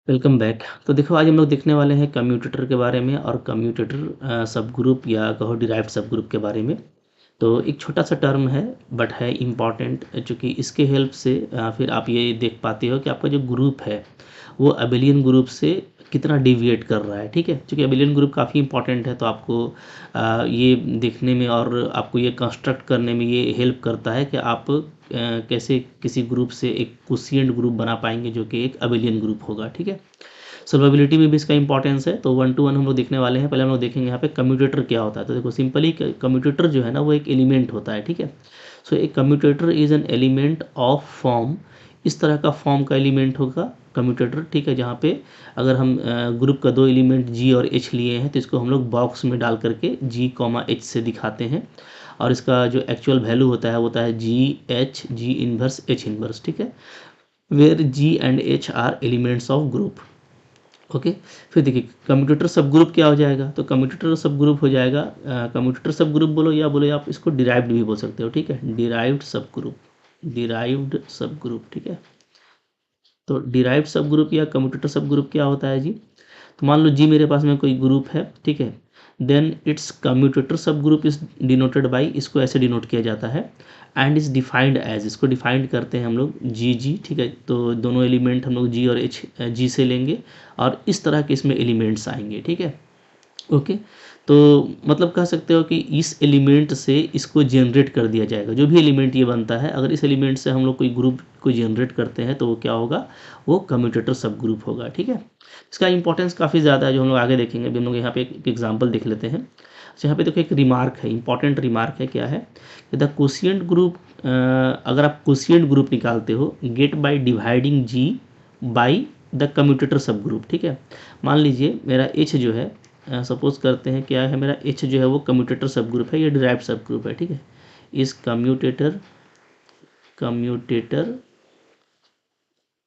Welcome back. तो देखो आज हम लोग देखने वाले हैं कम्यूटेटर के बारे में और कम्यूटेटर सब ग्रुप या कहो डिराइव्ड सब ग्रुप के बारे में। तो एक छोटा सा टर्म है बट है इम्पॉर्टेंट, चूँकि इसके हेल्प से फिर आप ये देख पाते हो कि आपका जो ग्रुप है वो अबेलियन ग्रुप से कितना डिविएट कर रहा है। ठीक है, चूँकि अबेलियन ग्रुप काफ़ी इंपॉर्टेंट है तो आपको ये देखने में और आपको ये कंस्ट्रक्ट करने में ये हेल्प करता है कि आप कैसे किसी ग्रुप से एक कोशिएंट ग्रुप बना पाएंगे जो कि एक अबेलियन ग्रुप होगा। ठीक है, सॉल्वेबिलिटी में भी इसका इंपॉर्टेंस है। तो 1 to 1 हम लोग देखने वाले हैं। पहले हम लोग देखेंगे यहाँ पे कम्यूटेटर क्या होता है। तो देखो सिंपली कम्यूटेटर जो है ना वो एक एलिमेंट होता है। ठीक है, सो एक commutator is an element of form. इस तरह का फॉर्म का एलिमेंट होगा कम्यूटेटर। ठीक है, जहाँ पे अगर हम ग्रुप का दो एलिमेंट जी और एच लिए हैं तो इसको हम लोग बॉक्स में डाल करके जी कॉमा एच से दिखाते हैं और इसका जो एक्चुअल वैल्यू होता है वो होता है G H G inverse H inverse. ठीक है, where G and H are elements of group. Okay, फिर देखिए कम्यूटेटर सब ग्रुप क्या हो जाएगा। तो कम्यूटेटर सब ग्रुप हो जाएगा, कम्यूटेटर सब ग्रुप बोलो आप इसको डिराइव्ड भी बोल सकते हो। ठीक है, डिराइव्ड सब ग्रुप, डिराइव्ड सब ग्रुप। ठीक है, तो डिराइव्ड सब ग्रुप या कम्यूटेटर सब ग्रुप क्या होता है जी। तो मान लो जी मेरे पास में कोई ग्रुप है। ठीक है, देन इट्स कम्यूटेटर सब ग्रुप इज डिनोटेड बाई, इसको ऐसे डिनोट किया जाता है एंड इज डिफाइंड एज, इसको डिफाइंड करते हैं हम लोग जी जी। ठीक है, तो दोनों एलिमेंट हम लोग जी और एच जी से लेंगे और इस तरह के इसमें एलिमेंट्स आएंगे। ठीक है, ओके, तो मतलब कह सकते हो कि इस एलिमेंट से इसको जनरेट कर दिया जाएगा। जो भी एलिमेंट ये बनता है अगर इस एलिमेंट से हम लोग कोई ग्रुप को जनरेट करते हैं तो वो क्या होगा, वो कम्यूटेटर सब ग्रुप होगा। ठीक है, इसका इंपॉर्टेंस काफ़ी ज़्यादा है जो हम लोग आगे देखेंगे। अभी हम लोग यहाँ पे एक एग्जाम्पल देख लेते हैं। अच्छा, यहाँ पे देखो एक रिमार्क है, इंपॉर्टेंट रिमार्क है। क्या है, द कोशिएंट ग्रुप, अगर आप कोशिएंट ग्रुप निकालते हो get by dividing G by the commutator subgroup. ठीक है, मान लीजिए मेरा एच जो है, सपोज करते हैं क्या है, मेरा एच जो है वो कम्यूटेटर सब ग्रुप है, ये डिराइव्ड सब ग्रुप है। ठीक है, इस कम्यूटेटर कम्यूटेटर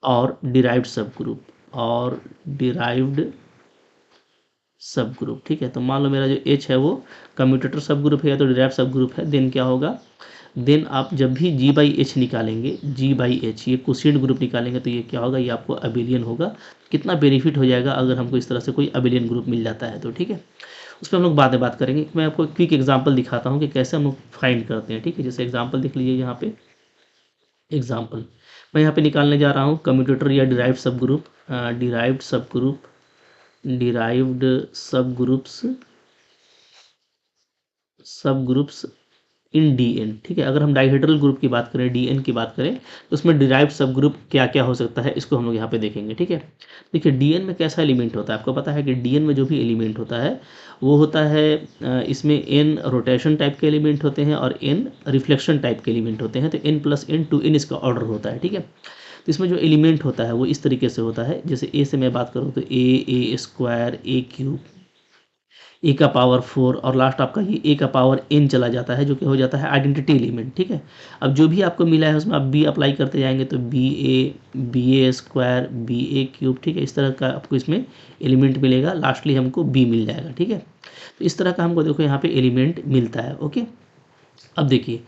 और डिराइव्ड सब ग्रुप और डिराइव्ड सब ग्रुप। ठीक है, तो मान लो मेरा जो एच है वो कम्यूटेटर सब ग्रुप है या तो डिराइव्ड सब ग्रुप है। देन क्या होगा, देन आप जब भी जी बाई एच निकालेंगे, जी बाई एच ये कोशिएंट ग्रुप निकालेंगे तो ये क्या होगा, ये आपको अबेलियन होगा। कितना बेनिफिट हो जाएगा अगर हमको इस तरह से कोई अबेलियन ग्रुप मिल जाता है तो। ठीक है, उस पर हम लोग बाद में बात करेंगे। मैं आपको क्विक एग्जांपल दिखाता हूँ कि कैसे हम लोग फाइंड करते हैं। ठीक है, जैसे एग्जांपल देख लीजिए यहाँ पे। एग्जांपल मैं यहाँ पे निकालने जा रहा हूँ कम्यूटेटर या डिराइव्ड सब ग्रुप, डिराइव्ड सब ग्रुप, डिराइव्ड सब ग्रुप्स, सब ग्रुप्स इन डी एन। ठीक है, अगर हम डाइहेड्रल ग्रुप की बात करें, डी एन की बात करें तो उसमें डिराइव्ड सब ग्रुप क्या क्या हो सकता है इसको हम लोग यहाँ पे देखेंगे। ठीक है, देखिए डी एन में कैसा एलिमेंट होता है, आपको पता है कि डी एन में जो भी एलिमेंट होता है वो होता है, इसमें एन रोटेशन टाइप के एलिमेंट होते हैं और एन रिफ्लेक्शन टाइप के एलिमेंट होते हैं। तो N plus N two N इसका ऑर्डर होता है। ठीक है, तो इसमें जो एलिमेंट होता है वो इस तरीके से होता है। जैसे ए से मैं बात करूँ तो ए स्क्वायर, ए क्यूब, ए का पावर 4 और लास्ट आपका ये ए का पावर एन चला जाता है जो कि हो जाता है आइडेंटिटी एलिमेंट। ठीक है, अब जो भी आपको मिला है उसमें आप बी अप्लाई करते जाएंगे तो बी ए स्क्वायर, बी ए क्यूब। ठीक है, इस तरह का आपको इसमें एलिमेंट मिलेगा, लास्टली हमको बी मिल जाएगा। ठीक है, तो इस तरह का हमको देखो यहाँ पे एलिमेंट मिलता है। ओके, अब देखिए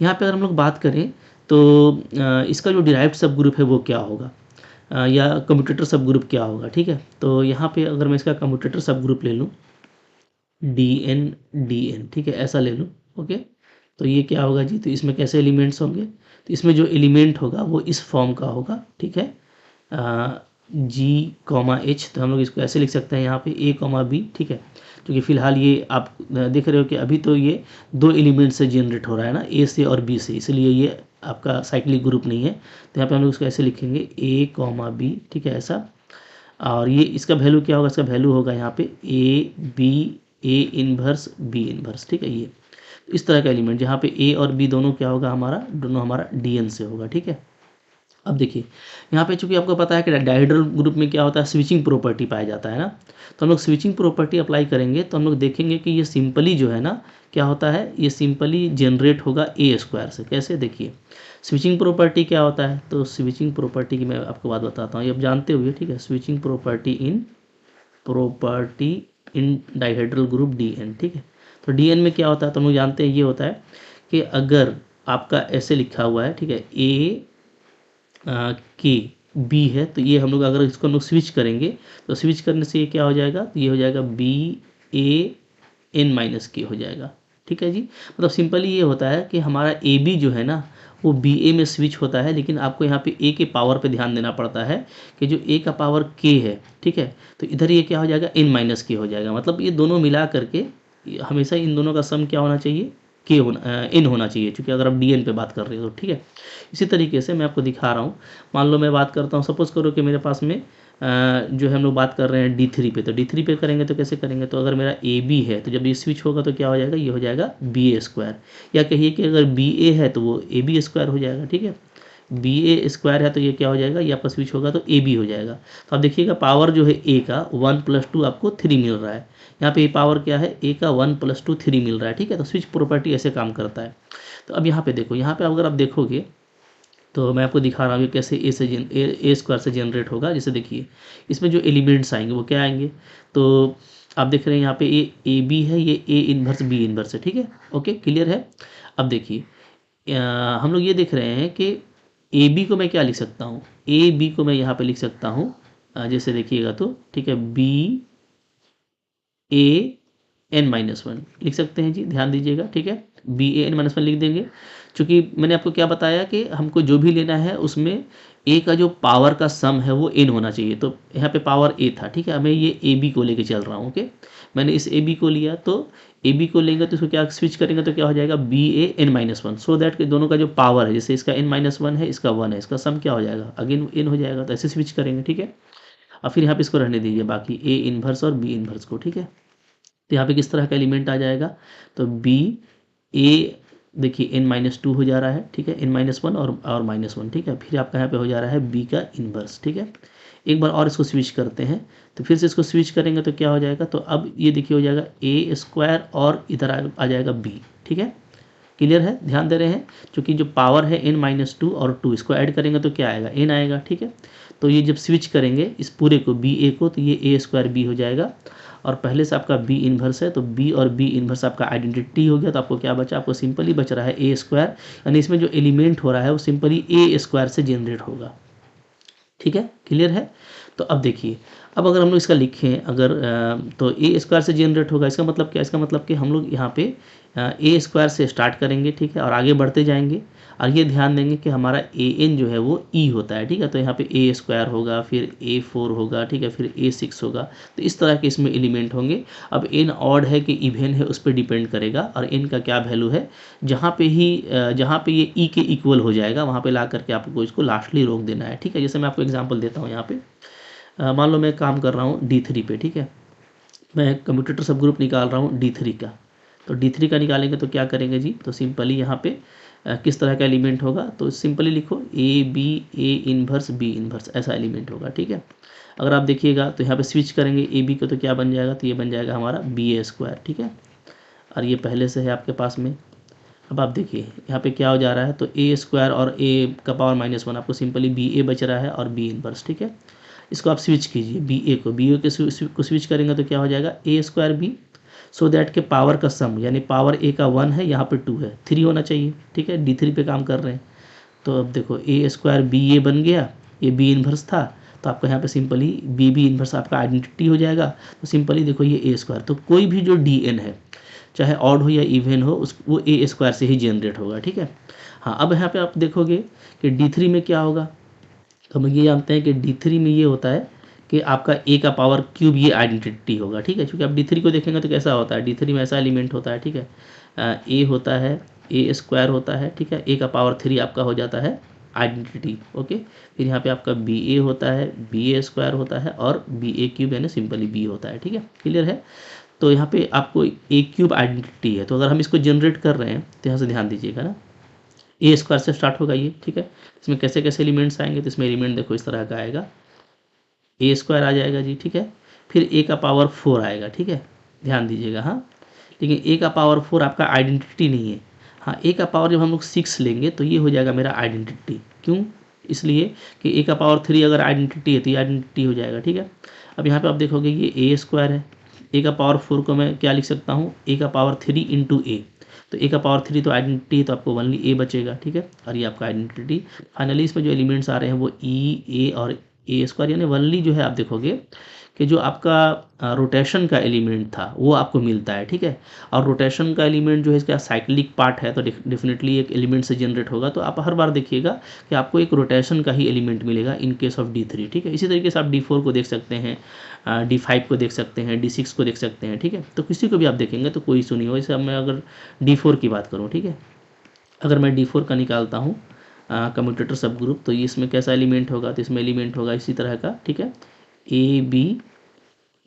यहाँ पे अगर हम लोग बात करें तो इसका जो डिराइव्ड सब ग्रुप है वो क्या होगा, या कम्यूटेटर सब ग्रुप क्या होगा। ठीक है, तो यहाँ पे अगर मैं इसका कम्यूटेटर सब ग्रुप ले लूँ, डी एन डी एन, ठीक है, ऐसा ले लूँ। ओके, तो ये क्या होगा जी, तो इसमें कैसे एलिमेंट्स होंगे, तो इसमें जो एलिमेंट होगा वो इस फॉर्म का होगा। ठीक है, जी कॉमा एच, तो हम लोग इसको ऐसे लिख सकते हैं यहाँ पे ए कॉमा बी। ठीक है, क्योंकि फिलहाल ये आप देख रहे हो कि अभी तो ये दो एलिमेंट से जनरेट हो रहा है ना, ए से और बी से, इसलिए ये आपका साइक्लिक ग्रुप नहीं है। तो यहाँ पे हम लोग इसको ऐसे लिखेंगे ए कॉमा बी। ठीक है, ऐसा, और ये इसका वैल्यू क्या होगा, इसका वैल्यू होगा यहाँ पे A B, A inverse B inverse. ठीक है, ये इस तरह का एलिमेंट जहाँ पे ए और बी दोनों क्या होगा, हमारा दोनों हमारा डीएन से होगा। ठीक है, अब देखिए यहाँ पे चूंकि आपको पता है कि डायहेड्रल ग्रुप में क्या होता है, स्विचिंग प्रॉपर्टी पाया जाता है ना। तो हम लोग स्विचिंग प्रॉपर्टी अप्लाई करेंगे तो हम लोग देखेंगे कि ये सिंपली जो है ना क्या होता है, ये सिंपली जनरेट होगा ए स्क्वायर से। कैसे, देखिए स्विचिंग प्रॉपर्टी क्या होता है, तो स्विचिंग प्रॉपर्टी की मैं आपको बात बताता हूँ, ये आप जानते हुए। ठीक है, switching property in dihedral group D N. ठीक है, तो डी एन में क्या होता है तो हम लोग जानते हैं, ये होता है कि अगर आपका ऐसे लिखा हुआ है, ठीक है, ए के बी है, तो ये हम लोग अगर इसको हम लोग स्विच करेंगे तो स्विच करने से ये क्या हो जाएगा, तो ये हो जाएगा बी ए एन माइनस के हो जाएगा। ठीक है जी, मतलब सिंपली ये होता है कि हमारा ए बी जो है ना वो बी ए में स्विच होता है, लेकिन आपको यहाँ पे ए के पावर पे ध्यान देना पड़ता है कि जो ए का पावर के है, ठीक है, तो इधर ये क्या हो जाएगा, एन माइनस के हो जाएगा। मतलब ये दोनों मिला करके हमेशा इन दोनों का सम क्या होना चाहिए, के होना एन होना चाहिए, क्योंकि अगर आप डी एन पे बात कर रहे हो तो। ठीक है, इसी तरीके से मैं आपको दिखा रहा हूँ। मान लो मैं बात करता हूँ, सपोज़ करो कि मेरे पास में जो है हम लोग बात कर रहे हैं D3 पे, तो D3 पे करेंगे तो कैसे करेंगे, तो अगर मेरा ए बी है तो जब ये स्विच होगा तो क्या हो जाएगा, ये हो जाएगा बी ए स्क्वायर, या कहिए कि अगर बी ए है तो वो ए बी स्क्वायर हो जाएगा। ठीक है, बी ए स्क्वायर है तो ये क्या हो जाएगा, ये आपका स्विच होगा तो ए बी हो जाएगा। तो आप देखिएगा पावर जो है ए का 1 + 2 आपको 3 मिल रहा है, यहाँ पे पावर क्या है, ए का 1 + 2 3 मिल रहा है। ठीक है, तो स्विच प्रॉपर्टी ऐसे काम करता है। तो अब यहाँ पे देखो, यहाँ पे अगर आप देखोगे तो मैं आपको दिखा रहा हूँ कि कैसे ए स्क्वायर से जनरेट होगा। जैसे देखिए इसमें जो एलिमेंट्स आएंगे वो क्या आएंगे, तो आप देख रहे हैं यहाँ पे ए बी है, ये ए इन्वर्स बी इन्वर्स है। ठीक है, ओके, क्लियर है। अब देखिए हम लोग ये देख रहे हैं कि ए बी को मैं क्या लिख सकता हूँ, ए बी को मैं यहाँ पे लिख सकता हूँ जैसे देखिएगा तो, ठीक है, B A N minus one लिख सकते हैं जी, ध्यान दीजिएगा। ठीक है, B A N minus one लिख देंगे, क्योंकि मैंने आपको क्या बताया कि हमको जो भी लेना है उसमें ए का जो पावर का सम है वो एन होना चाहिए। तो यहाँ पे पावर ए था, ठीक है, मैं ये ए बी को लेके चल रहा हूँ। ओके, मैंने इस ए बी को लिया, तो ए बी को लेंगे तो इसको क्या स्विच करेंगे तो क्या हो जाएगा, B A N minus one, so that कि दोनों का जो पावर है, जैसे इसका एन माइनस वन है, इसका वन है, इसका सम क्या हो जाएगा, अगेन एन हो जाएगा। तो ऐसे स्विच करेंगे। ठीक है, और फिर यहाँ पे इसको रहने दीजिए बाकी ए इन्वर्स और बी इन्वर्स को। ठीक है, तो यहाँ पे किस तरह का एलिमेंट आ जाएगा, तो बी ए देखिए n-2 हो जा रहा है। ठीक है, n-1 और -1। ठीक है, फिर आपका यहाँ पे हो जा रहा है b का इन्वर्स। ठीक है, एक बार और इसको स्विच करते हैं, तो फिर से इसको स्विच करेंगे तो क्या हो जाएगा, तो अब ये देखिए हो जाएगा ए स्क्वायर और इधर आ जाएगा b। ठीक है, क्लियर है, ध्यान दे रहे हैं, क्योंकि जो पावर है n-2 और 2 इसको ऐड करेंगे तो क्या आएगा, n आएगा। ठीक है, तो ये जब स्विच करेंगे इस पूरे को बी ए को, तो ये ए स्क्वायर बी हो जाएगा, और पहले से आपका बी इन्वर्स है, तो बी और बी इन्वर्स आपका आइडेंटिटी हो गया। तो आपको क्या बचा, आपको सिंपली बच रहा है ए स्क्वायर, यानी इसमें जो एलिमेंट हो रहा है वो सिंपली ए स्क्वायर से जनरेट होगा। ठीक है, क्लियर है। तो अब देखिए, अब अगर हम लोग इसका लिखें अगर तो ए स्क्वायर से जनरेट होगा, इसका मतलब क्या, इसका मतलब कि हम लोग यहाँ पे ए स्क्वायर से स्टार्ट करेंगे। ठीक है, और आगे बढ़ते जाएंगे, और ये ध्यान देंगे कि हमारा ए एन जो है वो ई होता है। ठीक है, तो यहाँ पे ए स्क्वायर होगा, फिर ए 4 होगा, ठीक है, फिर ए 6 होगा, तो इस तरह के इसमें एलिमेंट होंगे। अब एन ऑड है कि इवन है उस पर डिपेंड करेगा, और एन का क्या वैल्यू है, जहाँ पे ये ई के इक्वल हो जाएगा वहाँ पे ला करके आपको इसको लास्टली रोक देना है। ठीक है, जैसे मैं आपको एग्जाम्पल देता हूँ, यहाँ पे मान लो मैं काम कर रहा हूँ D3 पे। ठीक है, मैं कम्यूटेटर सब ग्रुप निकाल रहा हूँ D3 का, तो D3 का निकालेंगे तो क्या करेंगे जी, तो सिंपली यहाँ पे किस तरह का एलिमेंट होगा, तो सिंपली लिखो A B A inverse B inverse, ऐसा एलिमेंट होगा। ठीक है, अगर आप देखिएगा तो यहाँ पे स्विच करेंगे ए बी को, तो क्या बन जाएगा, तो ये बन जाएगा हमारा बी ए स्क्वायर। ठीक है, और ये पहले से है आपके पास में। अब आप देखिए यहाँ पे क्या हो जा रहा है, तो ए स्क्वायर और ए का पावर -1, आपको सिंपली बी ए बच रहा है और बी इन्वर्स। ठीक है, इसको आप स्विच कीजिए, बी ए को स्विच करेंगे तो क्या हो जाएगा, ए स्क्वायर बी, सो दैट के पावर का सम, यानी पावर ए का 1 है, यहाँ पे 2 है, 3 होना चाहिए। ठीक है, D3 पे काम कर रहे हैं, तो अब देखो ए स्क्वायर बी ए बन गया, ये बी इन्वर्स था, तो आपका यहाँ पे सिंपली बी इन्वर्स आपका आइडेंटिटी हो जाएगा। तो सिंपली देखो ये ए स्क्वायर, तो कोई भी जो डी एन है, चाहे ऑड हो या इवन हो, वो ए स्क्वायर से ही जनरेट होगा। ठीक है, हाँ, अब यहाँ पे आप देखोगे कि D3 में क्या होगा, तो हम ये जानते हैं कि D3 में ये होता है कि आपका ए का पावर क्यूब ये आइडेंटिटी होगा। ठीक है, क्योंकि आप D3 को देखेंगे तो कैसा होता है, D3 में ऐसा एलिमेंट होता है। ठीक है, ए होता है, ए स्क्वायर होता है। ठीक है, ए का पावर 3 आपका हो जाता है आइडेंटिटी। ओके, फिर यहाँ पे आपका बी ए होता है, बी ए स्क्वायर होता है, और बी ए क्यूब यानी सिंपली बी होता है। ठीक है, क्लियर है। तो यहाँ पे आपको ए क्यूब आइडेंटिटी है, तो अगर हम इसको जनरेट कर रहे हैं तो यहाँ से ध्यान दीजिएगा ना, ए स्क्वायर से स्टार्ट होगा ये। ठीक है, इसमें कैसे कैसे एलिमेंट्स आएंगे, तो इसमें एलिमेंट देखो इस तरह का आएगा, ए स्क्वायर आ जाएगा जी। ठीक है, फिर ए का पावर 4 आएगा। ठीक है, ध्यान दीजिएगा, हाँ, लेकिन ए का पावर 4 आपका आइडेंटिटी नहीं है। हाँ, ए का पावर जब हम लोग 6 लेंगे तो ये हो जाएगा मेरा आइडेंटिटी। क्यों, इसलिए कि ए का पावर 3 अगर आइडेंटिटी है तो ये आइडेंटिटी हो जाएगा। ठीक है, अब यहाँ पे आप देखोगे ये ए स्क्वायर है, ए का पावर 4 को मैं क्या लिख सकता हूँ, ए का पावर 3 × ए, तो ए का पावर 3 तो आइडेंटिटी है, तो आपको ओनली ए बचेगा, ठीक है, और ये आपका आइडेंटिटी। फाइनली इसमें जो एलिमेंट्स आ रहे हैं वो ई, ए और ए स्क्वायर, यानी ओनली जो है आप देखोगे कि जो आपका रोटेशन का एलिमेंट था वो आपको मिलता है, ठीक है। और रोटेशन का एलिमेंट जो है इसका साइक्लिक पार्ट है, तो डेफिनेटली एक एलिमेंट से जनरेट होगा, तो आप हर बार देखिएगा कि आपको एक रोटेशन का ही एलिमेंट मिलेगा इन केस ऑफ D3, ठीक है। इसी तरीके से आप D4 को देख सकते हैं, D5 को देख सकते हैं, D6 को देख सकते हैं, ठीक है। तो किसी को भी आप देखेंगे तो कोई इशू नहीं हो। जैसे अब मैं अगर D4 की बात करूँ, ठीक है, अगर मैं D4 का निकालता हूँ कम्यूटेटर सब ग्रुप, तो ये इसमें कैसा एलिमेंट होगा, तो इसमें एलिमेंट होगा इसी तरह का, ठीक है, A B,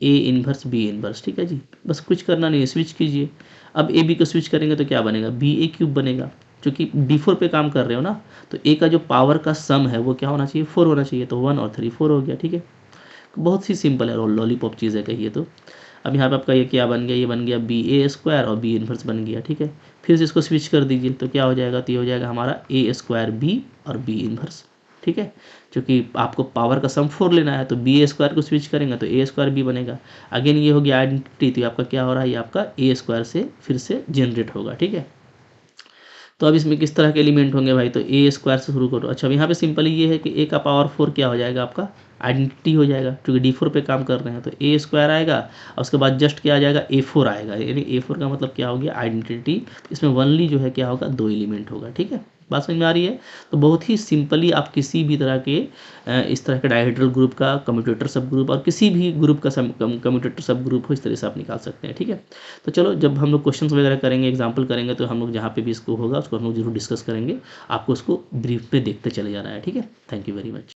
A inverse B inverse, ठीक है जी। बस कुछ करना नहीं है, स्विच कीजिए। अब ए बी को स्विच करेंगे तो क्या बनेगा, बी ए क्यूब बनेगा, क्योंकि D4 पे काम कर रहे हो ना, तो ए का जो पावर का सम है वो क्या होना चाहिए, 4 होना चाहिए, तो 1 और 3 4 हो गया, ठीक है। बहुत ही सिंपल है, लॉलीपॉप चीज़ है कहिए तो। अब यहाँ पे आपका ये क्या बन गया, ये बन गया बी ए स्क्वायर और बी इन्वर्स बन गया, ठीक है। फिर से इसको स्विच कर दीजिए तो क्या हो जाएगा, तो ये हो जाएगा हमारा ए स्क्वायर बी और बी इन्वर्स, ठीक है। क्योंकि आपको पावर का सम 4 लेना है, तो बी ए स्क्वायर को स्विच करेंगे तो ए स्क्वायर बी बनेगा। अगेन ये हो गया आइडेंटिटी, तो आपका क्या हो रहा है, ये आपका ए स्क्वायर से फिर से जनरेट होगा, ठीक है। तो अब इसमें किस तरह के एलिमेंट होंगे भाई, तो ए स्क्वायर से शुरू करो। अच्छा, अब यहाँ पे सिंपली ये है कि ए का पावर 4 क्या हो जाएगा, आपका आइडेंटिटी हो जाएगा, क्योंकि D4 पे काम कर रहे हैं, तो ए स्क्वायर आएगा और उसके बाद जस्ट क्या आ जाएगा, A4 आएगा, यानी A4 का मतलब क्या हो गया, आइडेंटिटी। इसमें ओनली जो है क्या होगा, 2 एलिमेंट होगा, ठीक है। बात समझ में आ रही है। तो बहुत ही सिंपली आप किसी भी तरह के इस तरह के डायहेड्रल ग्रुप का कम्यूटेटर सब ग्रुप और किसी भी ग्रुप का कम्यूटेटर सब ग्रुप हो, इस तरह से आप निकाल सकते हैं, ठीक है। तो चलो, जब हम लोग क्वेश्चंस वगैरह करेंगे, एग्जांपल करेंगे, तो हम लोग जहाँ पे भी इसको होगा उसको हम लोग जरूर डिस्कस करेंगे। आपको उसको ब्रीफ पे देखते चले जाना है, ठीक है। Thank you very much.